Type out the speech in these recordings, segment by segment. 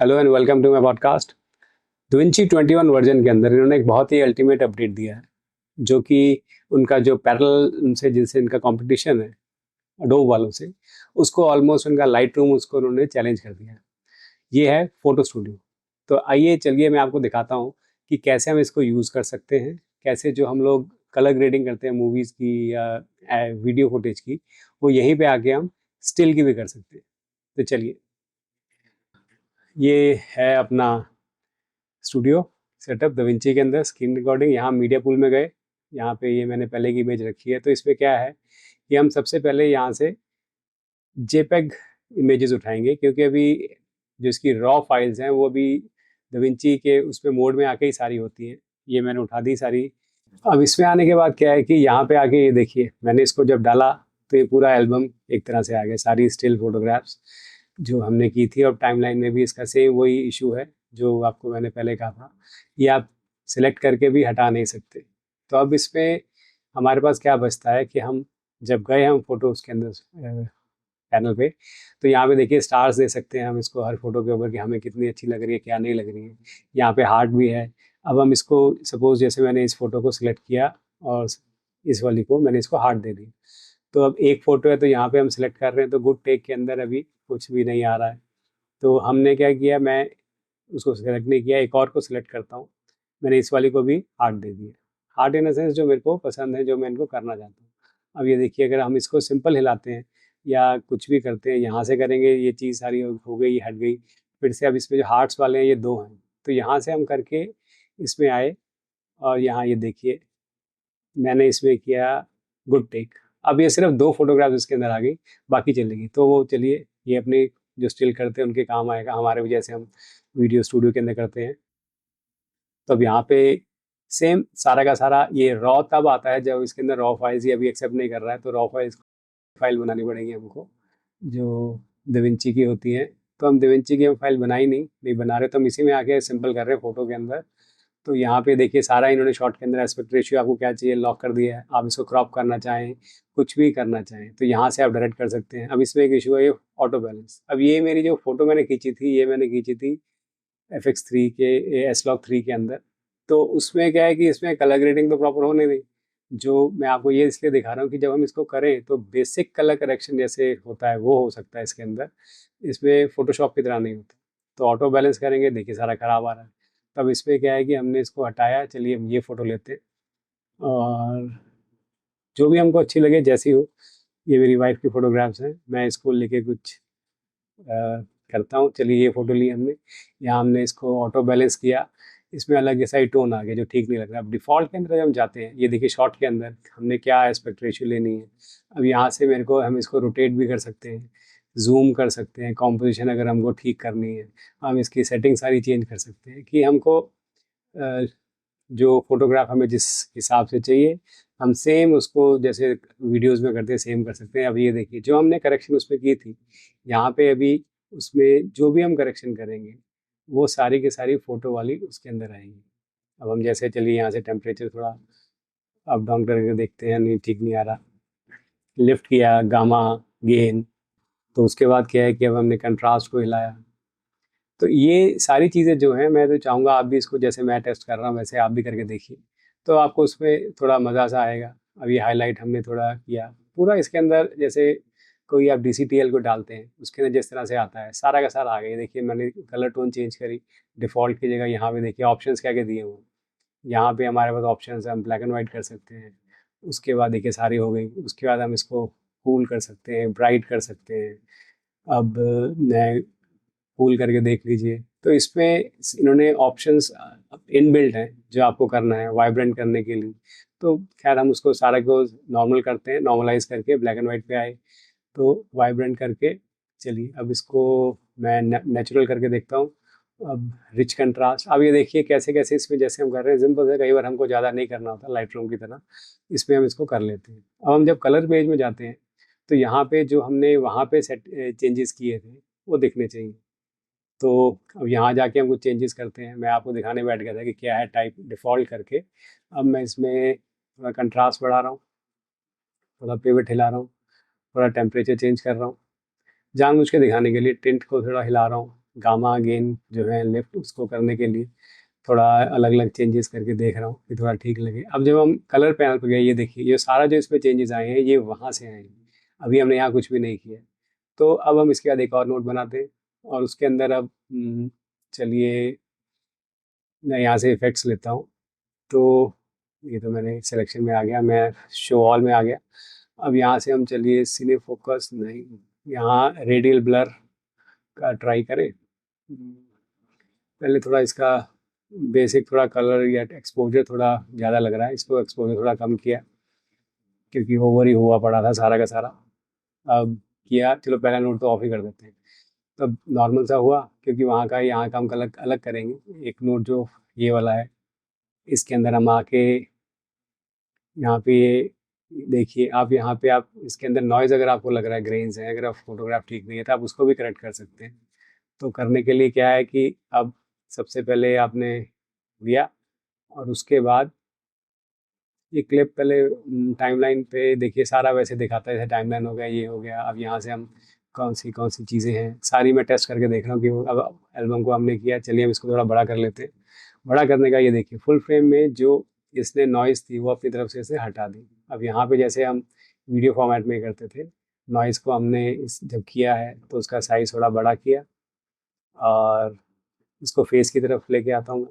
Hello and welcome to my podcast. DaVinci 21 version के अंदर इन्होंने एक बहुत ही अल्टीमेट अपडेट दिया है, जो कि उनका जो पैरेलल उनसे जिनसे इनका कंपटीशन है अडोब वालों से, उसको ऑलमोस्ट उनका लाइट रूम उसको उन्होंने चैलेंज कर दिया है। ये है फोटो स्टूडियो। तो आइए चलिए मैं आपको दिखाता हूँ कि कैसे हम इसको यूज़ कर सकते हैं, कैसे जो हम लोग कलर ग्रेडिंग करते हैं मूवीज़ की या वीडियो फुटेज की, वो यहीं पे आके हम स्टिल की भी कर सकते हैं। तो चलिए, ये है अपना स्टूडियो सेटअप DaVinci के अंदर स्क्रीन रिकॉर्डिंग। यहाँ मीडिया पूल में गए, यहाँ पे ये मैंने पहले की इमेज रखी है। तो इसमें क्या है कि हम सबसे पहले यहाँ से जेपेग इमेजेस उठाएंगे, क्योंकि अभी जो इसकी रॉ फाइल्स हैं वो अभी DaVinci के उसमें मोड में आके ही सारी होती हैं। ये मैंने उठा दी सारी। अब इसमें आने के बाद क्या है कि यहाँ पे आके ये देखिए, मैंने इसको जब डाला तो ये पूरा एल्बम एक तरह से आ गया, सारी स्टिल फोटोग्राफ्स जो हमने की थी। और टाइमलाइन में भी इसका सेम वही इशू है जो आपको मैंने पहले कहा था, ये आप सिलेक्ट करके भी हटा नहीं सकते। तो अब इसमें हमारे पास क्या बचता है कि हम जब गए हम फोटो उसके अंदर पैनल पे, तो यहाँ पे देखिए स्टार्स दे सकते हैं हम इसको हर फोटो के ऊपर कि हमें कितनी अच्छी लग रही है, क्या नहीं लग रही है। यहाँ पे हार्ट भी है। अब हम इसको सपोज जैसे मैंने इस फोटो को सिलेक्ट किया और इस वाली को मैंने इसको हार्ट दे दी, तो अब एक फ़ोटो है तो यहाँ पे हम सिलेक्ट कर रहे हैं, तो गुड टेक के अंदर अभी कुछ भी नहीं आ रहा है। तो हमने क्या किया, मैं उसको सिलेक्ट नहीं किया, एक और को सिलेक्ट करता हूँ। मैंने इस वाली को भी हार्ट दे दिया। हार्ट इन द सेंस जो मेरे को पसंद है, जो मैं इनको करना चाहता हूँ। अब ये देखिए, अगर हम इसको सिंपल हिलाते हैं या कुछ भी करते हैं, यहाँ से करेंगे ये चीज़ सारी हो गई, हट गई। फिर से अब इसमें जो हार्ट्स वाले हैं ये दो हैं, तो यहाँ से हम करके इसमें आए और यहाँ ये देखिए मैंने इसमें किया गुड टेक। अब ये सिर्फ दो फोटोग्राफ इसके अंदर आ गई, बाकी चलेगी। तो वो चलिए, ये अपने जो स्टिल करते हैं उनके काम आएगा, हमारे भी जैसे हम वीडियो स्टूडियो के अंदर करते हैं। तो अब यहाँ पे सेम सारा का सारा ये रॉ तब आता है जब इसके अंदर रॉ फाइल्स ये अभी एक्सेप्ट नहीं कर रहा है, तो रॉ फाइल बनानी पड़ेगी हमको, जो DaVinci की होती है। तो हम DaVinci की हम फाइल बनाई नहीं बना रहे, तो हम इसी में आके सिंपल कर रहे हैं फोटो के अंदर। तो यहाँ पे देखिए सारा इन्होंने शॉट के अंदर एस्पेक्ट रेशियो आपको क्या चाहिए लॉक कर दिया है। आप इसको क्रॉप करना चाहें, कुछ भी करना चाहें, तो यहाँ से आप डायरेक्ट कर सकते हैं। अब इसमें एक इशू है ये ऑटो बैलेंस। अब ये मेरी जो फोटो मैंने खींची थी, ये मैंने खींची थी FX3 के S-Log3 के अंदर। तो उसमें क्या है कि इसमें कलर ग्रेडिंग तो प्रॉपर होने नहीं। जो मैं आपको ये इसलिए दिखा रहा हूँ कि जब हम इसको करें तो बेसिक कलर करेक्शन जैसे होता है वो हो सकता है इसके अंदर, इसमें फोटोशॉप की तरह नहीं होता। तो ऑटो बैलेंस करेंगे, देखिए सारा खराब आ रहा है। तब इसमें क्या है कि हमने इसको हटाया। चलिए हम ये फ़ोटो लेते हैं और जो भी हमको अच्छी लगे जैसी हो। ये मेरी वाइफ की फ़ोटोग्राफ्स हैं, मैं इसको लेके कुछ करता हूँ। चलिए ये फ़ोटो ली हमने, यहाँ हमने इसको ऑटो बैलेंस किया। इसमें अलग ऐसा ही टोन आ गया जो ठीक नहीं लग रहा। अब डिफ़ॉल्ट के अंदर जब हम जाते हैं, ये देखिए शॉर्ट के अंदर हमने क्या एस्पेक्ट रेशियो लेनी है। अब यहाँ से मेरे को हम इसको रोटेट भी कर सकते हैं, जूम कर सकते हैं, कॉम्पोजिशन अगर हमको ठीक करनी है, हम इसकी सेटिंग सारी चेंज कर सकते हैं कि हमको जो फोटोग्राफ हमें जिस हिसाब से चाहिए हम सेम उसको जैसे वीडियोस में करते हैं सेम कर सकते हैं। अब ये देखिए जो हमने करेक्शन उसमें की थी, यहाँ पे अभी उसमें जो भी हम करेक्शन करेंगे वो सारी की सारी फ़ोटो वाली उसके अंदर आएंगी। अब हम जैसे चलिए यहाँ से टेम्परेचर थोड़ा अप डाउन करके देखते हैं, नहीं ठीक नहीं आ रहा। लिफ्ट किया गामा गेन, तो उसके बाद क्या है कि अब हमने कंट्रास्ट को हिलाया। तो ये सारी चीज़ें जो हैं, मैं तो चाहूँगा आप भी इसको जैसे मैं टेस्ट कर रहा हूँ वैसे आप भी करके देखिए, तो आपको उसमें थोड़ा मज़ा सा आएगा। अब ये हाईलाइट हमने थोड़ा किया पूरा इसके अंदर, जैसे कोई आप DCTL को डालते हैं उसके अंदर जिस तरह से आता है सारा का सारा आ गया। देखिए मैंने कलर टोन चेंज करी, डिफ़ॉल्ट की जगह यहाँ पे देखिए ऑप्शंस क्या क्या दिए हुए हैं। यहाँ पे हमारे पास ऑप्शंस हैं, हम ब्लैक एंड वाइट कर सकते हैं। उसके बाद देखिए सारी हो गई, उसके बाद हम इसको कूल कर सकते हैं, ब्राइट कर सकते हैं। अब मैं कूल करके देख लीजिए, तो इसमें इन्होंने ऑप्शंस इनबिल्ट हैं जो आपको करना है वाइब्रेंट करने के लिए। तो खैर हम उसको सारा को नॉर्मल करते हैं, नॉर्मलाइज करके ब्लैक एंड वाइट पे आए तो वाइब्रेंट करके। चलिए अब इसको मैं नेचुरल करके देखता हूँ। अब रिच कंट्रास्ट, अब ये देखिए कैसे कैसे इसमें जैसे हम कर रहे हैं सिंपल है, कई बार हमको ज़्यादा नहीं करना होता लाइट रूम की तरह, इसमें हम इसको कर लेते हैं। अब हम जब कलर पेज में जाते हैं तो यहाँ पे जो हमने वहाँ पे सेट चेंजेस किए थे वो दिखने चाहिए। तो अब यहाँ जाके हम कुछ चेंजेस करते हैं, मैं आपको दिखाने बैठ गया था कि क्या है टाइप डिफ़ॉल्ट करके। अब मैं इसमें थोड़ा कंट्रास्ट बढ़ा रहा हूँ, थोड़ा पिवट हिला रहा हूँ, थोड़ा टेम्परेचर चेंज कर रहा हूँ, जानबूझ के दिखाने के लिए टिंट को थोड़ा हिला रहा हूँ। गामा गेन जो है लेफ्ट, उसको करने के लिए थोड़ा अलग अलग चेंजेस करके देख रहा हूँ कि थोड़ा ठीक लगे। अब जब हम कलर पैनल पे गए, ये देखिए ये सारा जो इसमें चेंजेस आए हैं ये वहाँ से आए हैं, अभी हमने यहाँ कुछ भी नहीं किया है। तो अब हम इसके बाद एक और नोट बनाते हैं और उसके अंदर अब चलिए मैं यहाँ से इफेक्ट्स लेता हूँ। तो ये तो मैंने सिलेक्शन में आ गया, मैं शो ऑल में आ गया। अब यहाँ से हम चलिए सिने फोकस नहीं, यहाँ रेडियल ब्लर का ट्राई करें। पहले थोड़ा इसका बेसिक थोड़ा कलर या एक्सपोजर थोड़ा ज़्यादा लग रहा है, इसको एक्सपोजर थोड़ा कम किया क्योंकि ओवर ही हुआ पड़ा था सारा का सारा। अब किया, चलो पहला नोट तो ऑफ ही कर देते हैं। तब नॉर्मल सा हुआ क्योंकि वहाँ का यहाँ का हम अलग अलग करेंगे। एक नोट जो ये वाला है, इसके अंदर हम आके यहाँ पे ये देखिए, आप यहाँ पे आप इसके अंदर नॉइज़ अगर आपको लग रहा है, ग्रेन्स हैं, अगर आप फोटोग्राफ ठीक नहीं है तो आप उसको भी करेक्ट कर सकते हैं। तो करने के लिए क्या है कि अब सबसे पहले आपने लिया और उसके बाद ये क्लिप पहले टाइमलाइन पे देखिए सारा वैसे दिखाता है, जैसे टाइमलाइन हो गया, ये हो गया। अब यहाँ से हम कौन सी चीज़ें हैं सारी मैं टेस्ट करके देख रहा हूँ कि अब एल्बम को हमने किया, चलिए हम इसको थोड़ा बड़ा कर लेते हैं। बड़ा करने का ये देखिए फुल फ्रेम में जो इसने नॉइज़ थी वो अपनी तरफ से इसे हटा दी। अब यहाँ पे जैसे हम वीडियो फॉर्मेट में करते थे, नॉइज़ को हमने इस जब किया है तो उसका साइज़ थोड़ा बड़ा किया और इसको फेस की तरफ लेके आता हूँ।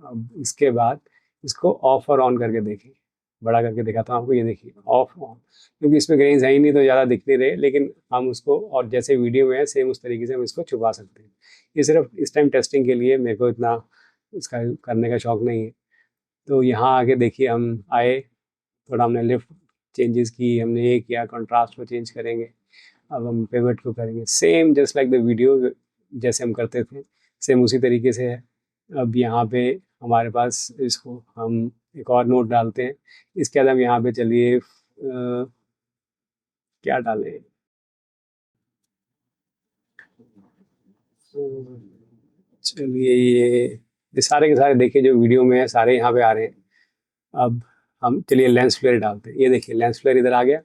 अब इसके बाद इसको ऑफ और ऑन करके देखें, बड़ा करके दिखाता हूँ आपको, ये देखिए ऑफ ऑन, क्योंकि इसमें ग्रेन्स है ही नहीं तो ज़्यादा दिख नहीं रहे, लेकिन हम उसको और जैसे वीडियो में है सेम उस तरीके से हम इसको छुपा सकते हैं। ये सिर्फ इस टाइम टेस्टिंग के लिए, मेरे को इतना इसका करने का शौक नहीं है। तो यहाँ आके देखिए हम आए, थोड़ा हमने लिफ्ट चेंजेस की, हमने ये किया, कंट्रास्ट को चेंज करेंगे। अब हम पिवट को करेंगे same just like the video, जैसे हम करते थे सेम उसी तरीके से है। अब यहाँ पे हमारे पास इसको हम एक और नोट डालते हैं। इसके बाद हम यहाँ पे चलिए क्या डालें, चलिए ये सारे के सारे देखिए जो वीडियो में है सारे यहाँ पे आ रहे हैं। अब हम चलिए लेंस फ्लेयर डालते हैं, ये देखिए लेंस फ्लेयर इधर आ गया।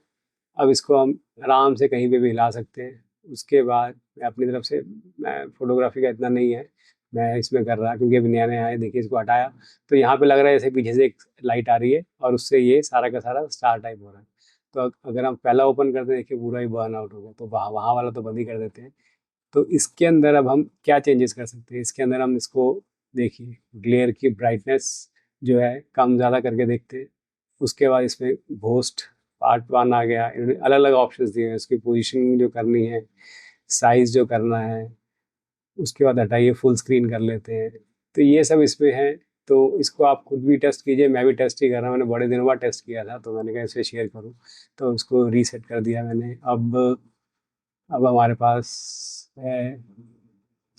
अब इसको हम आराम से कहीं पे भी हिला सकते हैं। उसके बाद मैं अपनी तरफ से, मैं फोटोग्राफी का इतना नहीं है मैं इसमें कर रहा, क्योंकि अभी नया नया है। देखिए इसको हटाया तो यहाँ पे लग रहा है जैसे पीछे से एक लाइट आ रही है और उससे ये सारा का सारा स्टार टाइप हो रहा है। तो अगर हम पहला ओपन करते हैं, देखिए पूरा ही बर्न आउट हो गया, तो वहाँ वाला तो बंद ही कर देते हैं। तो इसके अंदर अब हम क्या चेंजेस कर सकते हैं, इसके अंदर हम इसको देखिए ग्लेयर की ब्राइटनेस जो है कम ज़्यादा करके देखते हैं। उसके बाद इसमें घोस्ट पार्ट 1 आ गया, इन्होंने अलग अलग ऑप्शंस दिए हैं, उसकी पोजीशनिंग जो करनी है, साइज़ जो करना है। उसके बाद हटाइए फुल स्क्रीन कर लेते हैं। तो ये सब इसमें है। तो इसको आप खुद भी टेस्ट कीजिए, मैं भी टेस्ट ही कर रहा हूँ, मैंने बड़े दिनों बाद टेस्ट किया था तो मैंने कहा इसे शेयर करूँ। तो उसको रीसेट कर दिया मैंने। अब हमारे पास है,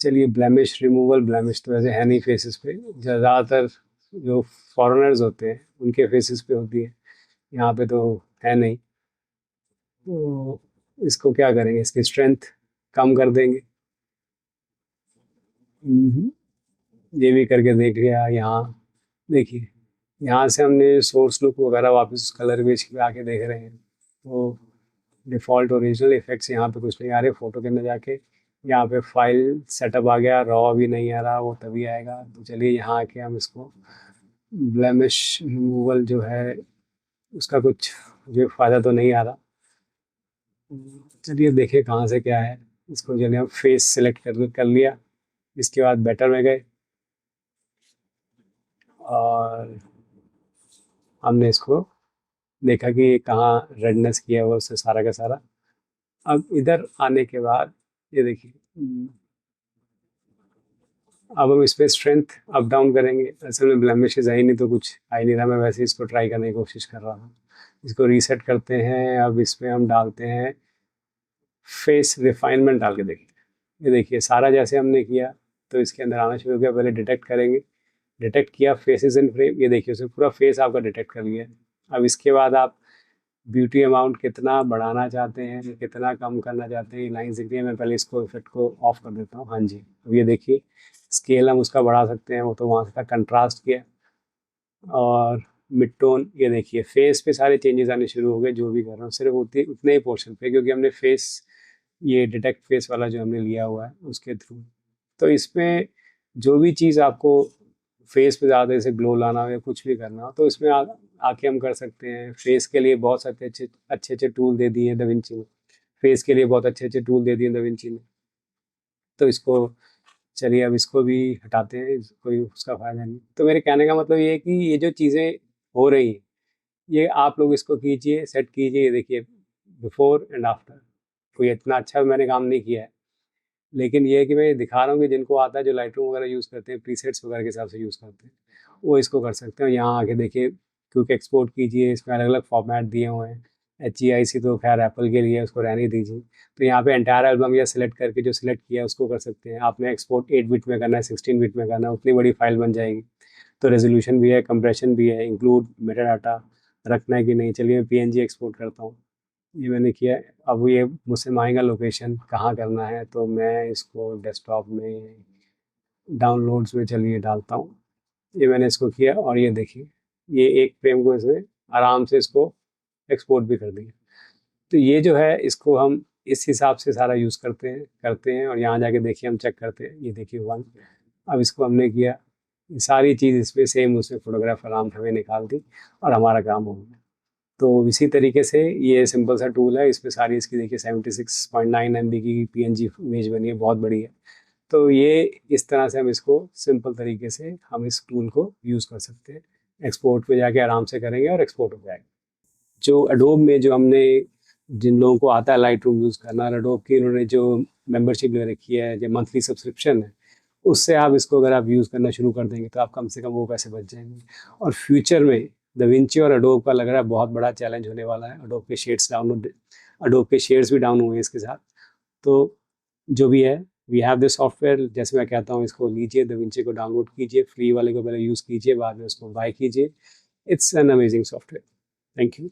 चलिए ब्लेमिश रिमूवल। ब्लेमिश तो वैसे है नहीं फेसेस पे, ज़्यादातर जो फॉरेनर्स होते हैं उनके फेसेस पे होती है, यहाँ पे तो है नहीं। तो इसको क्या करेंगे, इसकी स्ट्रेंथ कम कर देंगे। ये भी करके देख लिया। यहाँ देखिए, यहाँ से हमने सोर्स लुक वगैरह वापस कलर बेच पे आके देख रहे हैं तो डिफ़ॉल्ट ओरिजिनल इफेक्ट्स यहाँ पे कुछ नहीं आ रहे। फ़ोटो के अंदर जाके यहाँ पे फाइल सेटअप आ गया, रॉ भी नहीं आ रहा, वो तभी आएगा। तो चलिए यहाँ आके हम इसको ब्लेमिश रिमूवल जो है उसका कुछ मुझे फ़ायदा तो नहीं आ रहा। चलिए देखिए कहाँ से क्या है। इसको चलिए हम फेस सेलेक्ट कर लिया। इसके बाद बेटर में गए और हमने इसको देखा कि कहाँ रेडनेस किया हुआ उससे सारा का सारा। अब इधर आने के बाद ये देखिए, अब हम इस पर स्ट्रेंथ अप डाउन करेंगे। असल में ब्लेमिशेज है ही नहीं तो कुछ आ ही नहीं रहा, मैं वैसे इसको ट्राई करने की कोशिश कर रहा हूँ। इसको रीसेट करते हैं। अब इसमें हम डालते हैं फेस रिफाइनमेंट डाल के देखिए। ये देखिए सारा जैसे हमने किया तो इसके अंदर आना शुरू हो गया। पहले डिटेक्ट करेंगे, डिटेक्ट किया फेसेस इन फ्रेम, ये देखिए उसमें पूरा फेस आपका डिटेक्ट कर लिया। अब इसके बाद आप ब्यूटी अमाउंट कितना बढ़ाना चाहते हैं, कितना कम करना चाहते हैं, लाइन दिख रही है। मैं पहले इसको इफेक्ट को ऑफ कर देता हूँ। हाँ जी, अब ये देखिए स्केल हम उसका बढ़ा सकते हैं, वो तो वहाँ से था कंट्रास्ट किया। और मिड टोन, ये देखिए फेस पे सारे चेंजेस आने शुरू हो गए। जो भी कर रहा हूँ सिर्फ उतने ही पोर्शन पे, क्योंकि हमने फेस ये डिटेक्ट फेस वाला जो हमने लिया हुआ है उसके थ्रू। तो इसमें जो भी चीज़ आपको फेस पे ज़्यादा से ग्लो लाना हो या कुछ भी करना हो तो इसमें आके हम कर सकते हैं। फेस के लिए बहुत सारे अच्छे अच्छे टूल दे दिए हैं दा विंची में, फेस के लिए बहुत अच्छे अच्छे टूल दे दिए दा विंची ने। तो इसको चलिए अब इसको भी हटाते हैं, कोई उसका फ़ायदा नहीं। तो मेरे कहने का मतलब ये है कि ये जो चीज़ें हो रही हैं ये आप लोग इसको कीजिए, सेट कीजिए। ये देखिए बिफोर एंड आफ्टर, कोई इतना अच्छा मैंने काम नहीं किया है, लेकिन ये है कि मैं ये दिखा रहा हूँ कि जिनको आता है, जो लाइटरूम वगैरह यूज़ करते हैं, प्रीसेट्स वगैरह के हिसाब से यूज़ करते हैं, वो इसको कर सकते हैं। यहाँ आके देखिए क्विक एक्सपोर्ट कीजिए, इसमें अलग अलग फॉर्मेट दिए हुए हैं। HEIC तो खैर एप्पल के लिए, उसको रहने दीजिए। तो यहाँ पे एंटायर एल्बम या सिलेक्ट करके जो सिलेक्ट किया है उसको कर सकते हैं। आपने एक्सपोर्ट 8 बिट में करना है, 16 बिट में करना है, उतनी बड़ी फाइल बन जाएगी। तो रेजोल्यूशन भी है, कंप्रेशन भी है, इंक्लूड मेटा डाटा रखना है कि नहीं। चलिए मैं PNG एक्सपोर्ट करता हूँ, ये मैंने किया है। अब ये मुझसे मांगेगा लोकेशन कहाँ करना है, तो मैं इसको डेस्कटॉप में डाउनलोड्स में चलिए डालता हूँ। ये मैंने इसको किया और ये देखिए ये एक फ्रेम को इसने आराम से इसको एक्सपोर्ट भी कर दिया। तो ये जो है इसको हम इस हिसाब से सारा यूज़ करते हैं और यहाँ जाके देखिए हम चेक करते हैं। ये देखिए 1, अब इसको हमने किया, ये सारी चीज़ इसमें सेम उसमें फ़ोटोग्राफ आराम से हमें निकाल दी और हमारा काम हो गया। तो इसी तरीके से ये सिंपल सा टूल है, इसमें सारी इसकी देखिए 76.9 MB की PNG इमेज बनी है, बहुत बड़ी है। तो ये इस तरह से हम इसको सिंपल तरीके से हम इस टूल को यूज़ कर सकते हैं। एक्सपोर्ट पे जाके आराम से करेंगे और एक्सपोर्ट हो जाएगा। जो एडोब में जो हमने, जिन लोगों को आता है लाइटरूम यूज़ करना, एडोब की उन्होंने जो मेंबरशिप ले रखी है, जो मंथली सब्सक्रिप्शन है, उससे आप इसको अगर आप यूज़ करना शुरू कर देंगे तो आप कम से कम वो पैसे बच जाएंगे। और फ्यूचर में दा विंची और एडोब का लग रहा है बहुत बड़ा चैलेंज होने वाला है। एडोब के शेयर्स भी डाउन हुए हैं इसके साथ। तो जो भी है, वी हैव दिस सॉफ्टवेयर, जैसे मैं कहता हूँ इसको लीजिए, दा विंची को डाउनलोड कीजिए, फ्री वाले को पहले यूज़ कीजिए, बाद में उसको बाय कीजिए। It's an amazing software. Thank you.